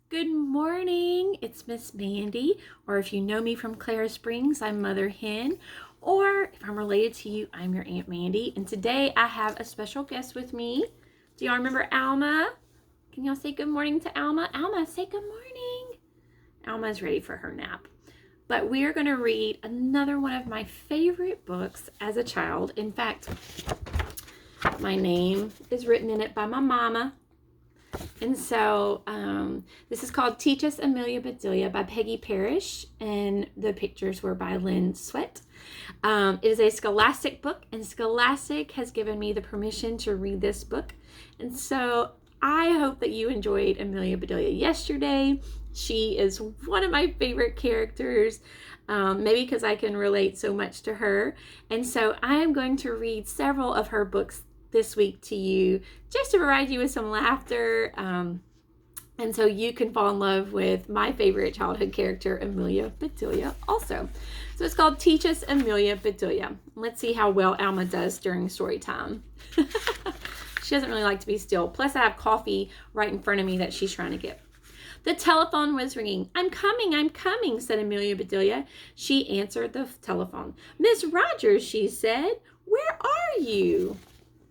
Good morning, it's Miss Mandy, or if you know me from Clara Springs, I'm Mother Hen, or if I'm related to you, I'm your Aunt Mandy. And today I have a special guest with me. Do y'all remember Alma? Can y'all say good morning to Alma? Alma, say good morning. Alma's ready for her nap. But we are going to read another one of my favorite books as a child. In fact, my name is written in it by my mama. And so this is called Teach Us Amelia Bedelia by Peggy Parrish, and the pictures were by Lynn Sweat. It is a Scholastic book, and Scholastic has given me the permission to read this book. And so I hope that you enjoyed Amelia Bedelia yesterday. She is one of my favorite characters, maybe because I can relate so much to her. And so I am going to read several of her books this week to you, just to provide you with some laughter, and so you can fall in love with my favorite childhood character, Amelia Bedelia, also. So it's called Teach Us Amelia Bedelia. Let's see how well Alma does during story time. She doesn't really like to be still. Plus, I have coffee right in front of me that she's trying to get. The telephone was ringing. I'm coming, said Amelia Bedelia. She answered the telephone. Miss Rogers, she said, where are you?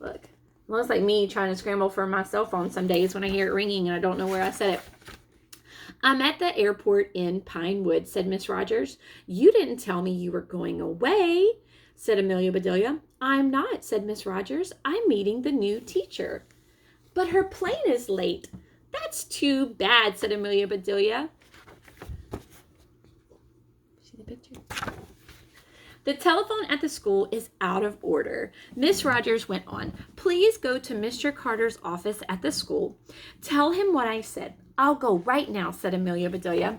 Look, it looks like me trying to scramble for my cell phone some days when I hear it ringing and I don't know where I set it. I'm at the airport in Pinewood, said Miss Rogers. You didn't tell me you were going away, said Amelia Bedelia. I'm not, said Miss Rogers. I'm meeting the new teacher. But her plane is late. That's too bad, said Amelia Bedelia. See the picture? The telephone at the school is out of order. Miss Rogers went on. Please go to Mr. Carter's office at the school. Tell him what I said. I'll go right now, said Amelia Bedelia.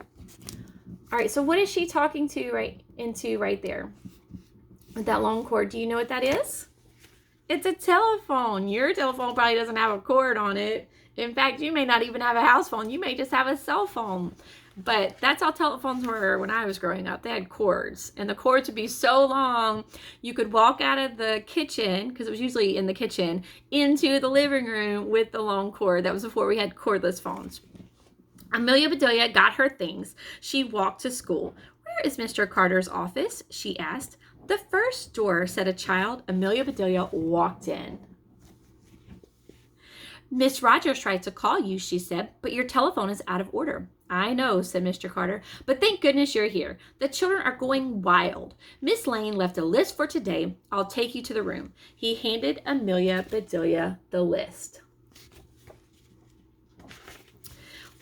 All right, so what is she talking to right there? With that long cord. Do you know what that is? It's a telephone. Your telephone probably doesn't have a cord on it. In fact, you may not even have a house phone. You may just have a cell phone. But that's how telephones were when I was growing up. They had cords, and the cords would be so long you could walk out of the kitchen, because it was usually in the kitchen, into the living room with the long cord. That was before we had cordless phones. Amelia Bedelia got her things. She walked to school. Where is Mr. Carter's office? She asked. The first door, said a child. Amelia Bedelia walked in. Miss Rogers tried to call you, she said, but your telephone is out of order. I know, said Mr. Carter, but thank goodness you're here. The children are going wild. Miss Lane left a list for today. I'll take you to the room. He handed Amelia Bedelia the list.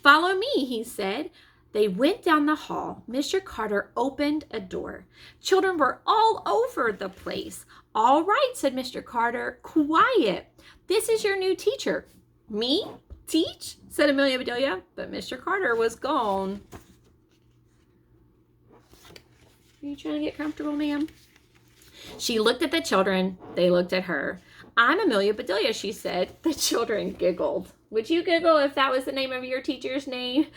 Follow me, he said. They went down the hall. Mr. Carter opened a door. Children were all over the place. All right, said Mr. Carter. Quiet. This is your new teacher. Me? Teach? Said Amelia Bedelia, but Mr. Carter was gone. Are you trying to get comfortable, ma'am? She looked at the children. They looked at her. I'm Amelia Bedelia, she said. The children giggled. Would you giggle if that was the name of your teacher's name?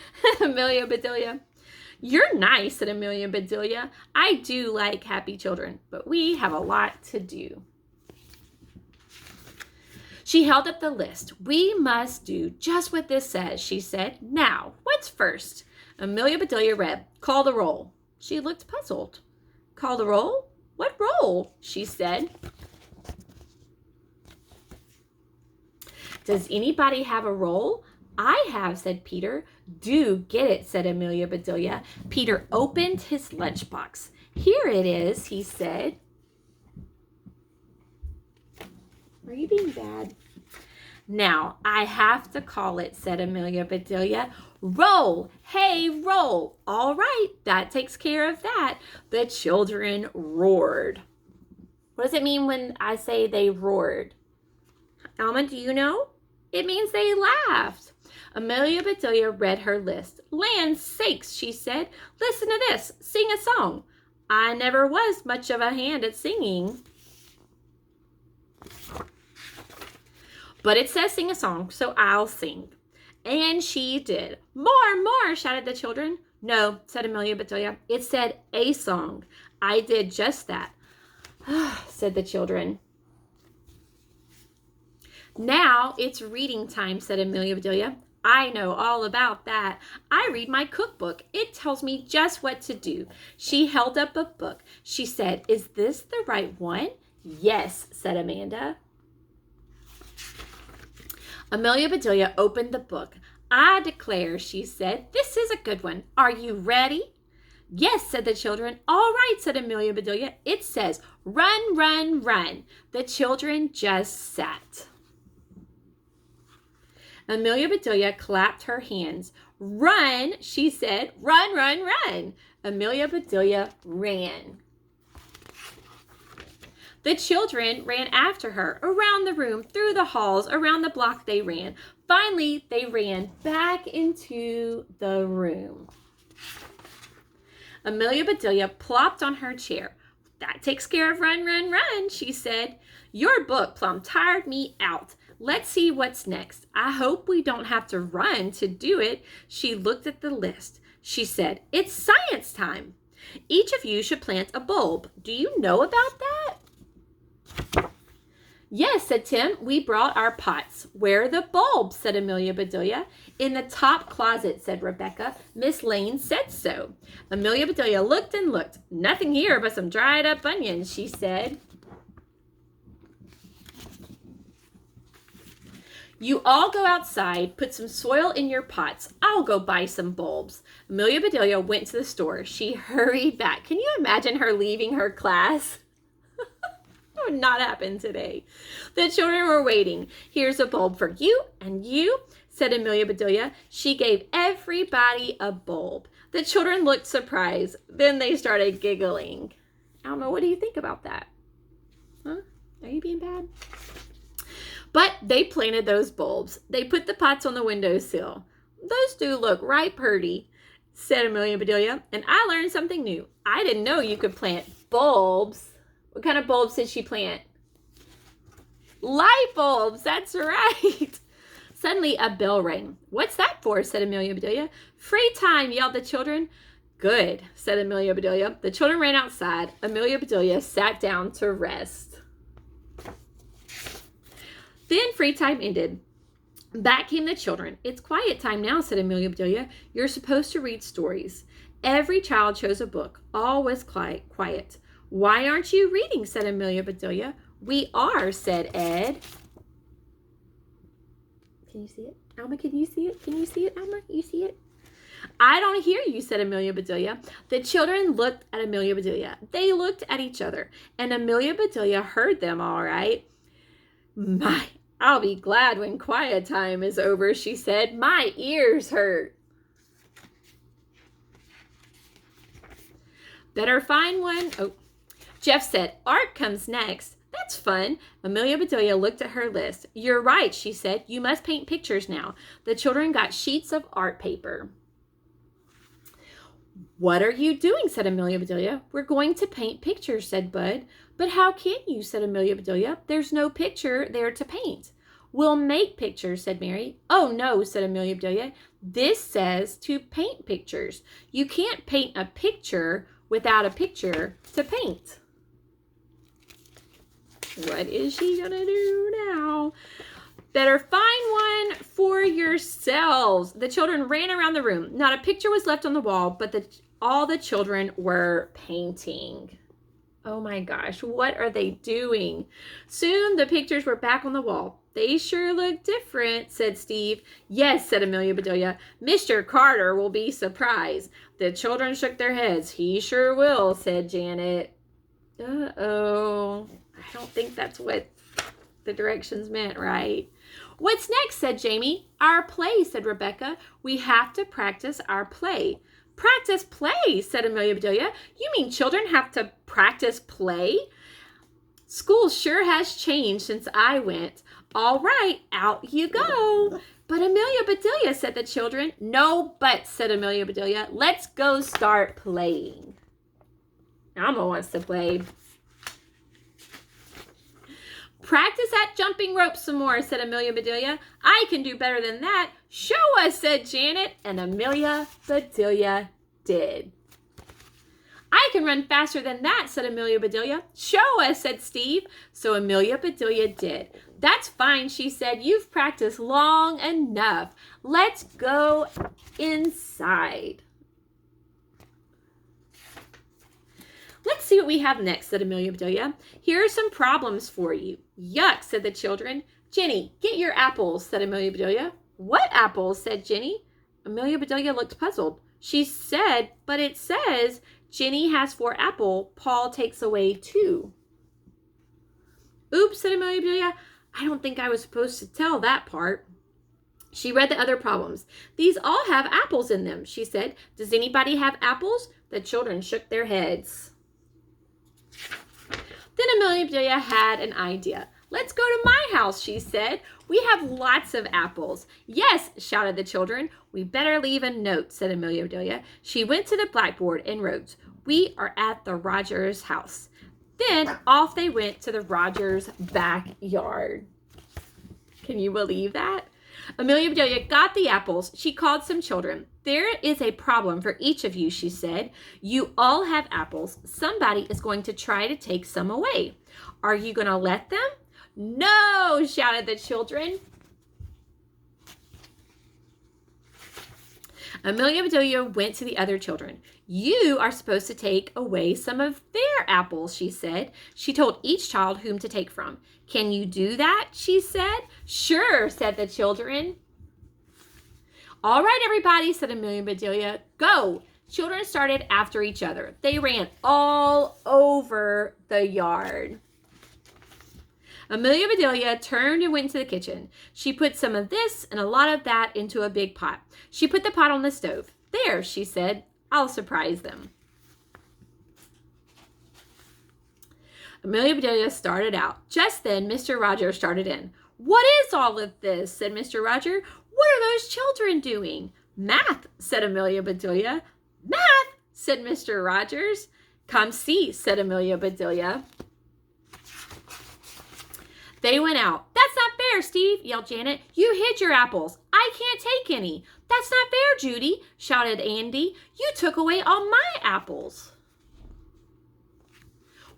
Amelia Bedelia. You're nice, said Amelia Bedelia. I do like happy children, but we have a lot to do. She held up the list. We must do just what this says, she said. Now, what's first? Amelia Bedelia read, call the roll. She looked puzzled. Call the roll? What roll? She said. Does anybody have a roll? I have, said Peter. Do get it, said Amelia Bedelia. Peter opened his lunchbox. Here it is, he said. Are you being bad? Now, I have to call it, said Amelia Bedelia. Roll! Hey, roll! All right, that takes care of that. The children roared. What does it mean when I say they roared? Alma, do you know? It means they laughed. Amelia Bedelia read her list. Land's sakes, she said. Listen to this. Sing a song. I never was much of a hand at singing. But it says sing a song, so I'll sing. And she did. More, more, shouted the children. No, said Amelia Bedelia. It said a song. I did just that, said the children. Now it's reading time, said Amelia Bedelia. I know all about that. I read my cookbook. It tells me just what to do. She held up a book. She said, is this the right one? Yes, said Amanda. Amelia Bedelia opened the book. I declare, she said, this is a good one. Are you ready? Yes, said the children. All right, said Amelia Bedelia. It says, run, run, run. The children just sat. Amelia Bedelia clapped her hands. Run, she said. Run, run, run. Amelia Bedelia ran. The children ran after her, around the room, through the halls, around the block they ran. Finally, they ran back into the room. Amelia Bedelia plopped on her chair. That takes care of run, run, run, she said. Your book plumb tired me out. Let's see what's next. I hope we don't have to run to do it. She looked at the list. She said, it's science time. Each of you should plant a bulb. Do you know about that? Yes, said Tim. We brought our pots. Where are the bulbs? Said Amelia Bedelia. In the top closet, said Rebecca. Miss Lane said so. Amelia Bedelia looked and looked. Nothing here but some dried up onions, she said. You all go outside, put some soil in your pots. I'll go buy some bulbs. Amelia Bedelia went to the store. She hurried back. Can you imagine her leaving her class? That would not happen today. The children were waiting. Here's a bulb for you and you, said Amelia Bedelia. She gave everybody a bulb. The children looked surprised. Then they started giggling. I don't know. What do you think about that? Huh? Are you being bad? But they planted those bulbs. They put the pots on the windowsill. Those do look right pretty, said Amelia Bedelia. And I learned something new. I didn't know you could plant bulbs. What kind of bulbs did she plant? Light bulbs, that's right. Suddenly a bell rang. What's that for? Said Amelia Bedelia. Free time, yelled the children. Good, said Amelia Bedelia. The children ran outside. Amelia Bedelia sat down to rest. Then free time ended. Back came the children. It's quiet time now, said Amelia Bedelia. You're supposed to read stories. Every child chose a book. All was quiet. Why aren't you reading? Said Amelia Bedelia. We are, said Ed. Can you see it? Alma, can you see it? Can you see it, Alma? You see it? I don't hear you, said Amelia Bedelia. The children looked at Amelia Bedelia. They looked at each other, and Amelia Bedelia heard them all right. My, I'll be glad when quiet time is over, she said. My ears hurt. Better find one. Oh, Jeff said, art comes next. That's fun. Amelia Bedelia looked at her list. You're right, she said. You must paint pictures now. The children got sheets of art paper. What are you doing? Said Amelia Bedelia. We're going to paint pictures, said Bud. But how can you? Said Amelia Bedelia. There's no picture there to paint. We'll make pictures, said Mary. Oh, no, said Amelia Bedelia. This says to paint pictures. You can't paint a picture without a picture to paint. What is she gonna do now? Better find one for yourselves. The children ran around the room. Not a picture was left on the wall, but all the children were painting. Oh my gosh, what are they doing? Soon the pictures were back on the wall. They sure look different, said Steve. Yes, said Amelia Bedelia. Mr. Carter will be surprised. The children shook their heads. He sure will, said Janet. Uh-oh. I don't think that's what the directions meant, right? What's next, said Jamie. Our play, said Rebecca. We have to practice our play. Practice play, said Amelia Bedelia. You mean children have to practice play? School sure has changed since I went. All right, out you go. But Amelia Bedelia, said the children. No buts, said Amelia Bedelia. Let's go start playing. Alma wants to play. Practice that jumping rope some more, said Amelia Bedelia. I can do better than that. Show us, said Janet, and Amelia Bedelia did. I can run faster than that, said Amelia Bedelia. Show us, said Steve. So Amelia Bedelia did. That's fine, she said. You've practiced long enough. Let's go inside. Let's see what we have next, said Amelia Bedelia. Here are some problems for you. Yuck, said the children. Jenny, get your apples, said Amelia Bedelia. What apples, said Jenny. Amelia Bedelia looked puzzled. She said, but it says, Jenny has 4 apples, Paul takes away 2. Oops, said Amelia Bedelia. I don't think I was supposed to tell that part. She read the other problems. These all have apples in them, she said. Does anybody have apples? The children shook their heads. Then Amelia Bedelia had an idea. Let's go to my house, she said. We have lots of apples. Yes, shouted the children. We better leave a note, said Amelia Bedelia. She went to the blackboard and wrote, we are at the Rogers house. Then off they went to the Rogers backyard. Can you believe that? Amelia Bedelia got the apples. She called some children. There is a problem for each of you, she said. You all have apples. Somebody is going to try to take some away. Are you going to let them? No, shouted the children. Amelia Bedelia went to the other children. You are supposed to take away some of their apples, she said. She told each child whom to take from. Can you do that? She said. Sure, said the children. All right, everybody, said Amelia Bedelia. Go. Children started after each other. They ran all over the yard. Amelia Bedelia turned and went to the kitchen. She put some of this and a lot of that into a big pot. She put the pot on the stove. There, she said, I'll surprise them. Amelia Bedelia started out. Just then, Mr. Rogers started in. What is all of this? Said Mr. Rogers. What are those children doing? Math, said Amelia Bedelia. Math, said Mr. Rogers. Come see, said Amelia Bedelia. They went out. That's not fair, Steve, yelled Janet. You hid your apples. I can't take any. That's not fair, Judy, shouted Andy. You took away all my apples.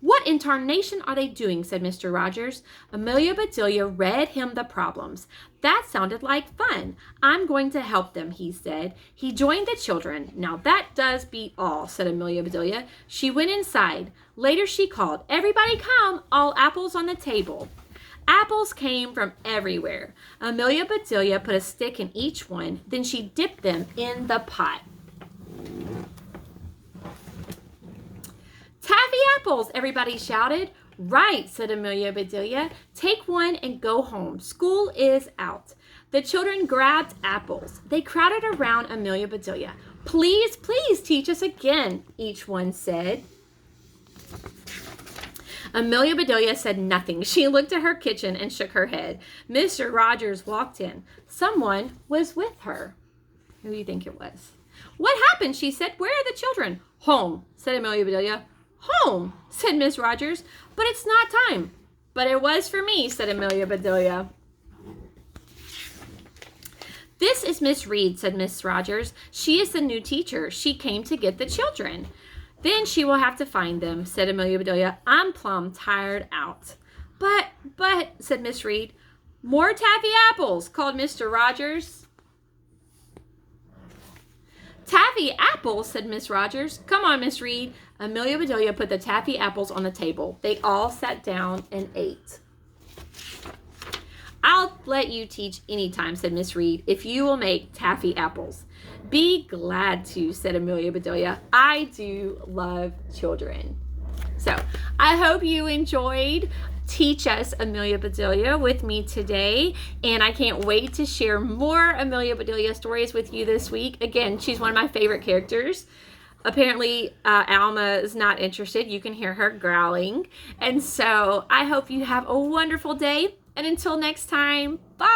What in tarnation are they doing, said Mr. Rogers. Amelia Bedelia read him the problems. That sounded like fun. I'm going to help them, he said. He joined the children. Now that does beat all, said Amelia Bedelia. She went inside. Later she called, everybody come, all apples on the table. Apples came from everywhere. Amelia Bedelia put a stick in each one, then she dipped them in the pot. Taffy apples, everybody shouted. Right, said Amelia Bedelia. Take one and go home. School is out. The children grabbed apples. They crowded around Amelia Bedelia. Please, please teach us again, each one said. Amelia Bedelia said nothing. She looked at her kitchen and shook her head. Mr. Rogers walked in. Someone was with her. Who do you think it was? What happened? She said. Where are the children? Home, said Amelia Bedelia. Home, said Miss Rogers. But it's not time. But it was for me, said Amelia Bedelia. This is Miss Reed, said Miss Rogers. She is the new teacher. She came to get the children. Then she will have to find them, said Amelia Bedelia. I'm plumb tired out. But, said Miss Reed. More taffy apples, called Mr. Rogers. Taffy apples, said Miss Rogers. Come on, Miss Reed. Amelia Bedelia put the taffy apples on the table. They all sat down and ate. I'll let you teach anytime, said Miss Reed, if you will make taffy apples. Be glad to, said Amelia Bedelia. I do love children. So I hope you enjoyed Teach Us Amelia Bedelia with me today. And I can't wait to share more Amelia Bedelia stories with you this week. Again, she's one of my favorite characters. Apparently, Alma is not interested. You can hear her growling. And so I hope you have a wonderful day. And until next time, bye.